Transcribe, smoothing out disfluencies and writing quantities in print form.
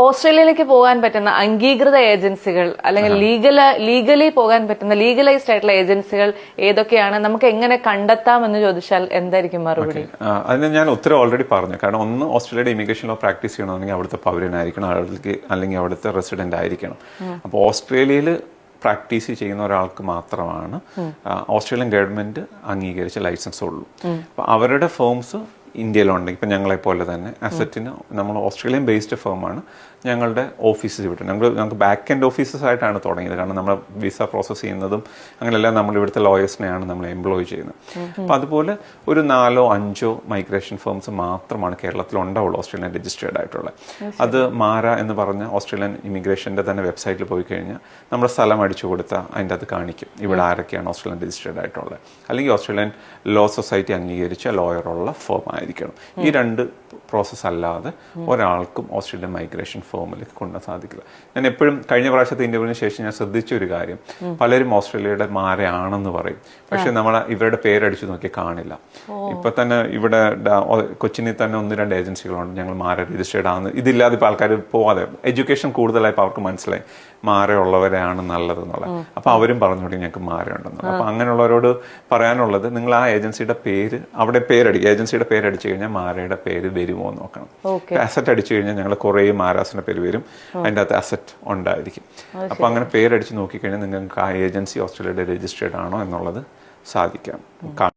ഓസ്ട്രേലിയയിലേക്ക് പോകാൻ പറ്റുന്ന അംഗീകൃത ഏജൻസികൾ അല്ലെങ്കിൽ ലീഗലി പോകാൻ പറ്റുന്ന ലീഗലൈസ്ഡ് ആയിട്ടുള്ള ഏജൻസികൾ ഏതൊക്കെയാണ്, നമുക്ക് എങ്ങനെ കണ്ടെത്താമെന്ന് ചോദിച്ചാൽ എന്തായിരിക്കും മറുപടി? അതിന് ഞാൻ ഉത്തരം ഓൾറെഡി പറഞ്ഞു. കാരണം ഒന്ന്, ഓസ്ട്രേലിയയുടെ ഇമിഗ്രേഷൻ ലോ പ്രാക്ടീസ് ചെയ്യണമെങ്കിൽ അവിടുത്തെ പൗരനായിരിക്കണം, അല്ലെങ്കിൽ അവിടുത്തെ റെസിഡന്റ് ആയിരിക്കണം. അപ്പോൾ ഓസ്ട്രേലിയയിൽ പ്രാക്ടീസ് ചെയ്യുന്ന ഒരാൾക്ക് മാത്രമാണ് ഓസ്ട്രേലിയൻ ഗവൺമെന്റ് അംഗീകരിച്ച ലൈസൻസ് ഉള്ളൂ. അപ്പോൾ അവരുടെ ഫേംസ് ഇന്ത്യയിലുണ്ടെങ്കിൽ, ഇപ്പം ഞങ്ങളെപ്പോലെ തന്നെ അസറ്റിന് നമ്മൾ ഓസ്ട്രേലിയൻ ബേസ്ഡ് ഫേമാണ് ഞങ്ങളുടെ ഓഫീസസ് ഇവിടെ. ഞങ്ങൾക്ക് ബാക്ക് എൻഡ് ഓഫീസസ് ആയിട്ടാണ് തുടങ്ങിയത്. കാരണം നമ്മൾ വിസ പ്രോസസ്സ് ചെയ്യുന്നതും അങ്ങനെയെല്ലാം നമ്മൾ ഇവിടുത്തെ ലോയേഴ്സിനെയാണ് നമ്മൾ എംപ്ലോയ് ചെയ്യുന്നത്. അപ്പം അതുപോലെ ഒരു 4-5 മൈഗ്രേഷൻ ഫേംസ് മാത്രമാണ് കേരളത്തിൽ ഉണ്ടാവുള്ളൂ ഓസ്ട്രേലിയൻ രജിസ്റ്റേർഡ് ആയിട്ടുള്ളത്. അത് മാര എന്ന് പറഞ്ഞ ഓസ്ട്രേലിയൻ ഇമിഗ്രേഷൻ്റെ തന്നെ വെബ്സൈറ്റിൽ പോയി കഴിഞ്ഞാൽ നമ്മുടെ സ്ഥലം അടിച്ചു കൊടുത്താൽ അതിൻ്റെ അത് കാണിക്കും ഇവിടെ ആരൊക്കെയാണ് ഓസ്ട്രേലിയൻ രജിസ്റ്റേർഡ് ആയിട്ടുള്ളത്. അല്ലെങ്കിൽ ഓസ്ട്രേലിയൻ ലോ സൊസൈറ്റി അംഗീകരിച്ച ലോയറുള്ള ഫേം ആയിരിക്കണം. ഈ 2 പ്രോസസ്സ് അല്ലാതെ ഒരാൾക്കും ഓസ്ട്രേലിയൻ മൈഗ്രേഷൻ ഫേമിലേക്ക് കൊണ്ടുവരാൻ സാധിക്കില്ല. ഞാൻ എപ്പോഴും കഴിഞ്ഞ പ്രാവശ്യത്തെ ഇന്റർവ്യൂവിന് ശേഷം ഞാൻ ശ്രദ്ധിച്ച ഒരു കാര്യം, പലരും ഓസ്ട്രേലിയയുടെ മാരയാണെന്ന് പറയും, പക്ഷെ നമ്മൾ ഇവരുടെ പേരടിച്ചു നോക്കി കാണില്ല. ഇപ്പൊ തന്നെ ഇവിടെ കൊച്ചിനിൽ തന്നെ 1-2 ഏജൻസികളുണ്ട് ഞങ്ങൾ മാര രജിസ്റ്റേർഡ് ആണ്. ഇതില്ലാതെ ഇപ്പൊ ആൾക്കാർ പോവാതെ എഡ്യൂക്കേഷൻ കൂടുതലായപ്പോൾ അവർക്ക് മനസ്സിലായി മാരയുള്ളവരെയാണ് നല്ലത് എന്നുള്ളത്. അപ്പൊ അവരും പറഞ്ഞോട്ടെ ഞങ്ങൾക്ക് മാരയുണ്ടെന്നുള്ളത്. അപ്പൊ അങ്ങനെയുള്ളവരോട് പറയാനുള്ളത്, നിങ്ങൾ ആ ഏജൻസിയുടെ പേര് അവിടെ പേരടിക്കുക, ഏജൻസിയുടെ പേരടിച്ചു കഴിഞ്ഞാൽ മാരയുടെ പേര് വരുമോ എന്ന് നോക്കണം. അസറ്റ് അടിച്ചു കഴിഞ്ഞാൽ ഞങ്ങൾ കുറേ മാരാസിന്റെ പേര് വരും, അതിൻ്റെ അകത്ത് അസറ്റ് ഉണ്ടായിരിക്കും. അപ്പൊ അങ്ങനെ പേരടിച്ച് നോക്കിക്കഴിഞ്ഞാൽ നിങ്ങൾക്ക് ആ ഏജൻസി ഓസ്ട്രേലിയയുടെ രജിസ്റ്റേർഡ് ആണോ എന്നുള്ളത് സാധിക്കാം.